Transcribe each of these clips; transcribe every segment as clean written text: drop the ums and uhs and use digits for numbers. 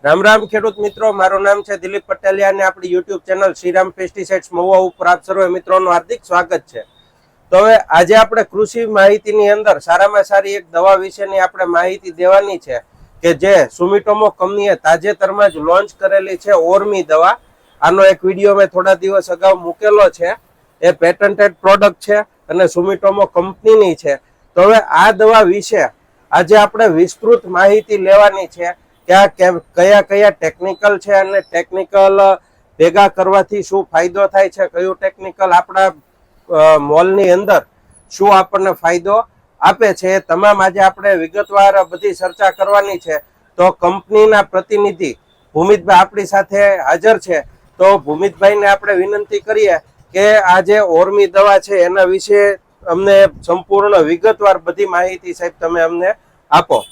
રામ રામ ખેડૂત મિત્રો, મારું નામ છે દિલીપ પટેલિયા અને આપણી YouTube channel Shriram pesticides Mahuva ઉપર આપ સર્વે મિત્રોનું હાર્દિક સ્વાગત છે. તો હવે આજે આપણે કૃષિ માહિતીની અંદર સારામાં સારી એક દવા વિશેની આપણે માહિતી દેવાની છે કે જે સુમિટોમો કંપનીએ તાજેતરમાં જ લોન્ચ કરેલી છે ઓર્મી દવા. આનો એક વિડીયો મેં થોડા દિવસ અગાઉ મૂકેલો છે. એ પેટન્ટેડ પ્રોડક્ટ છે અને સુમિટોમો કંપનીની છે. તો હવે આ દવા વિશે આજે આપણે વિસ્તૃત માહિતી લેવાની છે. કયા કયા ટેકનિકલ છે અને ટેકનિકલ ભેગા કરવાથી શું ફાયદો થાય છે, કયું ટેકનિકલ આપણા મોલની અંદર શું આપણને ફાયદો આપે છે, એ તમામ આજે આપણે વિગતવાર બધી ચર્ચા કરવાની છે. તો કંપનીના પ્રતિનિધિ ભૂમિતભાઈ આપણી સાથે હાજર છે. તો ભૂમિતભાઈને આપણે વિનંતી કરીએ કે આ જે ઓર્મી દવા છે એના વિશે અમને સંપૂર્ણ વિગતવાર બધી માહિતી સાહેબ તમે અમને આપો.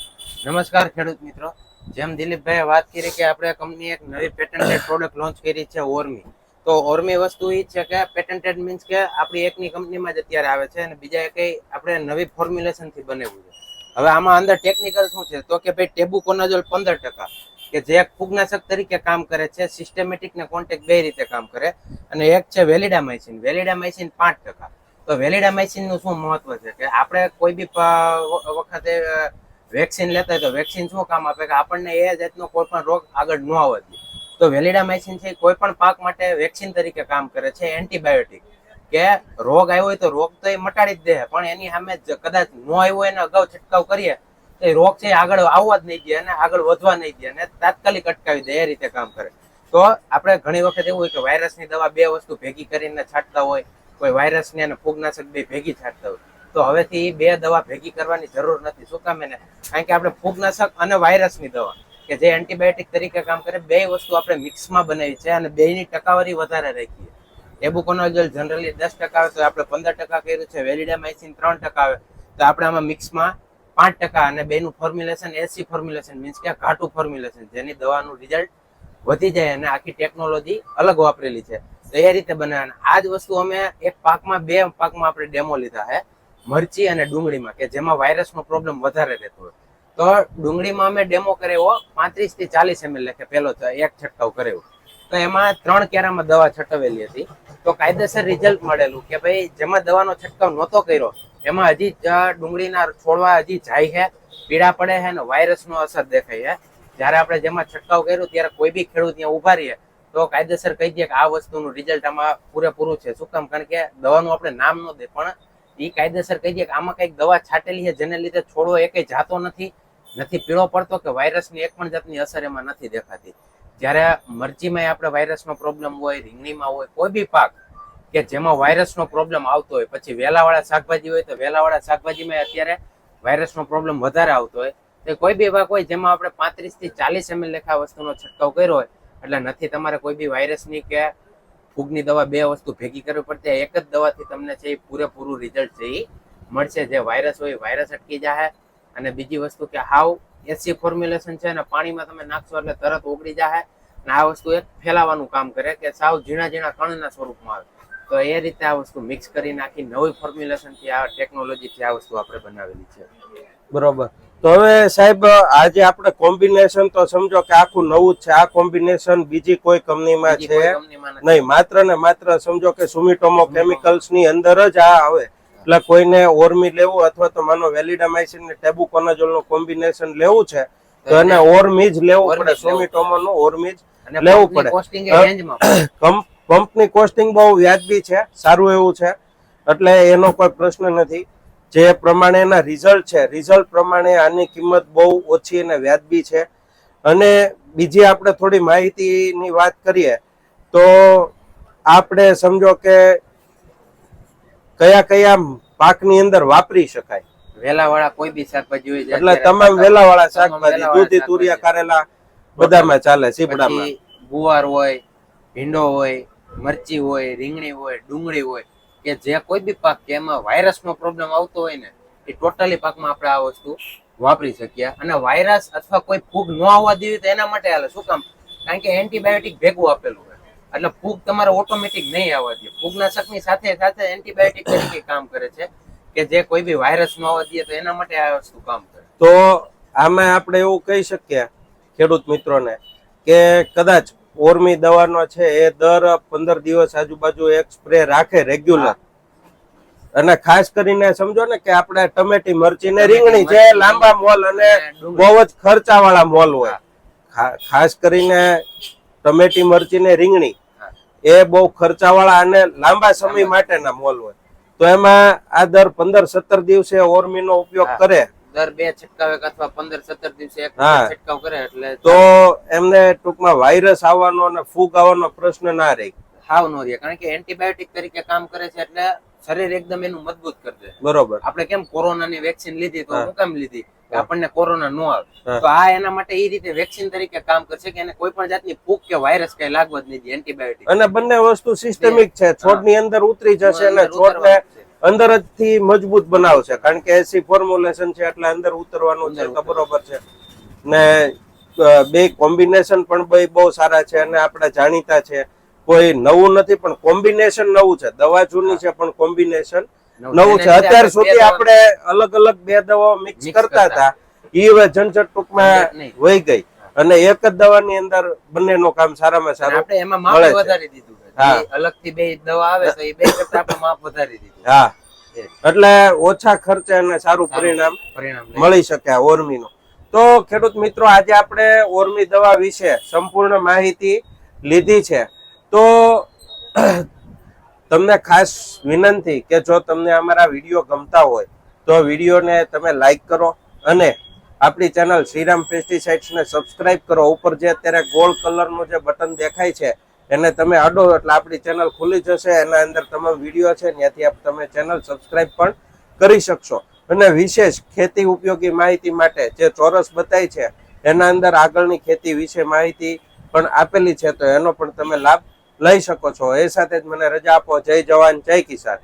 નમસ્કાર ખેડૂત મિત્રો, જેમ દિલીપભાઈએ વાત કરી કે આપણે કંપની એક નવી પેટન્ટેડ પ્રોડક્ટ લોન્ચ કરી છે ઓર્મી. તો ઓર્મી વસ્તુ એ છે કે પેટન્ટેડ મીન્સ કે આપણી એકની કંપનીમાં જ અત્યારે આવે છે અને બીજા કઈ આપણે નવી ફોર્મ્યુલેશન થી બનાવ્યું છે. હવે આમાં અંદર ટેકનિકલ શું છે તો કે ભાઈ ટેબુકોનાઝોલ 15% કે જે એક ફૂગનાશક તરીકે કામ કરે છે, સિસ્ટેમેટિક ને કોન્ટેક્ટ બે રીતે કામ કરે, અને એક છે વેલિડામાઇસિન. વેલિડામાઇસિન 5%. તો વેલિડામાઇસિન નું શું મહત્વ છે કે આપણે કોઈ બી વખતે વેક્સિન લેતા હોય તો વેક્સિન શું કામ આપે કે આપણને એ જાતનો કોઈ પણ રોગ આગળ ન આવવા દે. તો વેલિડામાઇસિન છે કોઈ પણ પાક માટે વેક્સિન તરીકે કામ કરે છે, એન્ટીબાયોટિક. કે રોગ આવ્યો હોય તો રોગ તો એ મટાડી જ દે, પણ એની સામે કદાચ ન આવ્યો હોય ને અગાઉ છંટકાવ કરીએ તો એ રોગ છે આગળ આવવા જ નહીં દે અને આગળ વધવા નહીં દે અને તાત્કાલિક અટકાવી દે, એ રીતે કામ કરે. તો આપણે ઘણી વખત એવું હોય કે વાયરસની દવા બે વસ્તુ ભેગી કરીને છાંટતા હોય, કોઈ વાયરસની અને ફૂગનાશક બે ભેગી છાંટતા હોય. તો હવેથી બે દવા ભેગી કરવાની જરૂર નથી. શું કામ એને? કારણ કે આપણે ફૂગનાશક અને વાયરસની દવા કે જે એન્ટીબાયોટિક તરીકે કામ કરે, બે વસ્તુ આપણે મિક્સમાં બનાવી છે અને બેની ટકાવારી વધારે રાખીએ. ટેબુકોનાઝોલ જનરલી 10% આવે તો આપણે 15% કર્યું છે, વેલિડામાઇસિન 3% આવે તો આપણે આમાં મિક્સમાં 5% અને બેનું ફોર્મ્યુલેશન એસી ફોર્મ્યુલેશન મીન્સ કે ઘાટું ફોર્મ્યુલેશન, જેની દવાનું રિઝલ્ટ વધી જાય અને આખી ટેકનોલોજી અલગ વાપરેલી છે. તો એ રીતે બનાવવાના. આ જ વસ્તુ અમે એક પાકમાં બે પાકમાં આપણે ડેમો લીધા છે, મરચી અને ડુંગળીમાં, કે જેમાં વાયરસનો પ્રોબ્લેમ વધારે રહેતો હોય. તો ડુંગળીમાં અમે ડેમો કરાવ્યો 35 થી 40 ml લેખે પેલો એક છંટકાવ કરાવ્યો. તો એમાં 3 કેરામાં દવા છટવેલી હતી. તો કાયદેસર રિઝલ્ટ મળેલું કે ભાઈ જેમાં દવાનો છંટકાવ નહોતો કર્યો એમાં હજી ડુંગળીના છોડવા હજી જાય છે, પીડા પડે છે અને વાયરસનો અસર દેખાય છે. જ્યારે આપણે જેમાં છંટકાવ કર્યો ત્યારે કોઈ બી ખેડૂત ત્યાં ઉભા રહીએ તો કાયદેસર કહી દે કે આ વસ્તુનું રિઝલ્ટ આમાં પૂરેપૂરું છે. શું કામ? કારણ કે દવાનું આપણે નામ ન દે, પણ એ કાયદેસર કહી દે કે આમાં કઈક દવા છાંટેલી છે જેને લીધે છોડવો એકે જાતો નથી પીળો પડતો, કે વાયરસની એક પણ જાતની અસર એમાં નથી દેખાતી. જ્યારે મરચીમાં આપણે વાયરસનો પ્રોબ્લેમ હોય, રીંગણીમાં હોય, કોઈ બી પાક કે જેમાં વાયરસનો પ્રોબ્લેમ આવતો હોય, પછી વેલાવાળા શાકભાજી હોય તો વેલાવાળા શાકભાજીમાં અત્યારે વાયરસનો પ્રોબ્લેમ વધારે આવતો હોય, તો કોઈ બી પાક હોય જેમાં આપણે 35 થી 40 ml લેખા વસ્તુનો છંટકાવ કર્યો હોય એટલે નથી તમારે કોઈ બી વાયરસની કે ફૂગની દવા બે વસ્તુ ભેગી કરવી પડતી. એક જ દવાથી તમને છે એ પૂરેપૂરું રિઝલ્ટ છે એ મળશે. જે વાયરસ હોય વાયરસ અટકી જાય, અને બીજી વસ્તુ કે હાવ એસી ફોર્મ્યુલેશન છે અને પાણીમાં તમે નાખશો એટલે તરત ઓગળી જાય. અને આ વસ્તુ એક ફેલાવાનું કામ કરે કે સાવ ઝીણા ઝીણા કણના સ્વરૂપમાં આવે. તો એ રીતે આ વસ્તુ મિક્સ કરી નાખી નવી ફોર્મ્યુલેશનથી આ ટેકનોલોજીથી આ વસ્તુ આપણે બનાવેલી છે. બરોબર. તો હવે સાહેબ આજે આપણે કોમ્બિનેશન તો સમજો કે આખું નવું જ છે. આ કોમ્બિનેશન બીજી કોઈ કંપનીમાં છે નહીં, માત્ર ને માત્ર સમજો કે સુમિટોમો કેમિકલ્સ ની અંદર જ આ આવે. એટલે કોઈને ઓર્મી લેવું અથવા તો માનો વેલિડામાઇસિન ને ટેબુકોનાઝોલ નું કોમ્બિનેશન લેવું છે તો એને ઓર્મી જ લેવું પડે, સુમિટોમો નું ઓર્મી જ લેવું પડે. કંપની કોસ્ટિંગ બહુ વ્યાજબી છે, સારું એવું છે, એટલે એનો કોઈ પ્રશ્ન નથી. જે પ્રમાણે એના રિઝલ્ટ છે, રિઝલ્ટ પ્રમાણે આની કિંમત બહુ ઓછી અને વ્યાજબી છે. અને બીજી આપણે થોડી માહિતીની વાત કરીએ તો આપણે સમજો કે કયા કયા પાકની અંદર વાપરી શકાય. વેલાવાળા કોઈ બી શાકભાજી હોય એટલે તમામ વેલાવાળા શાકભાજી, દૂધી, તુરિયા, કારેલા બધામાં ચાલે. સીપડામાં ગુવાર હોય, ભીંડો હોય, મરચી હોય, રીંગણી હોય, ડુંગળી હોય, કે જે કોઈ બી પાક કે એમાં વાયરસનો પ્રોબ્લેમ આવતો હોય ને એ ટોટલી પાકમાં આપણે આ વસ્તુ વાપરી શકીએ. અને વાયરસ અથવા કોઈ ફૂગ ન આવવા દેવી તો એના માટે હાલે. શું કામ? કારણ કે એન્ટીબાયોટિક ભેગું આપેલું હોય એટલે ફૂગ તમારે ઓટોમેટિક નહીં આવવા દે. ફૂગનાશકની સાથે સાથે એન્ટીબાયોટિક તરીકે કામ કરે છે કે જે કોઈ બી વાયરસ ન આવવા દે, તો એના માટે આ વસ્તુ કામ કરે. તો આમાં આપણે એવું કહી શકીએ ખેડૂત મિત્રોને કે કદાચ ઓર્મી દવાનો છે એ દર 15 દિવસ આજુબાજુ એક સ્પ્રે રાખે રેગ્યુલર, અને ખાસ કરીને સમજો ને કે આપણે ટમેટી મરચી ને રીંગણી જે લાંબા મોલ અને બહુ જ ખર્ચાવાળા મોલ હોય, ખાસ કરીને ટમેટી મરચી ને રીંગણી એ બહુ ખર્ચાવાળા અને લાંબા સમય માટેના મોલ હોય, તો એમાં આ દર 15-17 દિવસે ઓર્મીનો ઉપયોગ કરે દર 2 છંટકાવ અથવા 15-17 દિવસે એક છંટકાવ કરે એટલે તો એમને ટૂંકમાં વાયરસ આવવાનો અને ફૂગ આવવાનો પ્રશ્ન ના રહે, હાવ નો રહે. કારણ કે એન્ટીબાયોટિક તરીકે કામ કરે છે એટલે શરીર એકદમ એનું મજબૂત કરી દે. બરોબર. આપણે કેમ કોરોનાની વેક્સિન લીધી તો હું કેમ લીધી કે આપણને કોરોના ન આવે, તો આ એના માટે એ રીતે વેક્સિન તરીકે કામ કરશે કે એને કોઈ પણ જાતની ફૂગ કે વાયરસ કઈ લાગવા જ નહીં એન્ટીબાયોટિક. અને બંને વસ્તુ સિસ્ટેમિક છે, છોડની અંદર ઉતરી જશે અને છોડને અંદર જ થી મજબૂત બનાવશે, કારણ કે એસી ફોર્મ્યુલેશન છે એટલે અંદર ઉતરવાનું છે તો બરોબર છે. ને બે કોમ્બિનેશન પણ બહુ સારા છે અને આપણે જાણીતા છે, કોઈ નવું નથી પણ કોમ્બિનેશન નવું છે. દવા જૂની છે પણ કોમ્બિનેશન નવું છે. અત્યાર સુધી આપણે અલગ અલગ બે દવાઓ મિક્સ કરતા હતા, એ હવે ઝંઝટ ટૂંકમાં વહી ગઈ અને એક જ દવાની અંદર બંનેનું કામ સારામાં સારું આપણે એમાં માપ વધારી દીધું. અલગથી બે દવા આવે તો એ બે કરતા આપણે માપ વધારી દીધું. હા, એટલે ઓછા ખર્ચે અને સારું પરિણામ મળી શકે આ ઓર્મીનું. તો ખેડૂત મિત્રો, આજે આપણે ઓર્મી દવા વિશે સંપૂર્ણ માહિતી લીધી છે. તો તમને ખાસ વિનંતી કે જો તમને અમારા વિડીયો ગમતા હોય તો વિડીયોને તમે લાઈક કરો અને આપણી ચેનલ શ્રીરામ પેસ્ટિસાઇડ્સ ને સબસ્ક્રાઇબ કરો. ઉપર જે અત્યારે ગોલ્ડ કલરનું જે બટન દેખાય છે એને તમે અડો એટલે આપણી ચેનલ ખુલી જશે. એના અંદર તમામ વિડીયો છે, ત્યાંથી તમે ચેનલ સબસ્ક્રાઇબ પણ કરી શકશો. અને વિશેષ ખેતી ઉપયોગી માહિતી માટે જે ચોરસ બતાવી છે એના અંદર આગળની ખેતી વિશે માહિતી પણ આપેલી છે, તો એનો પણ તમે લાભ લઈ શકો છો. એ સાથે જ મને રજા આપો. જય જવાન, જય કિસાન.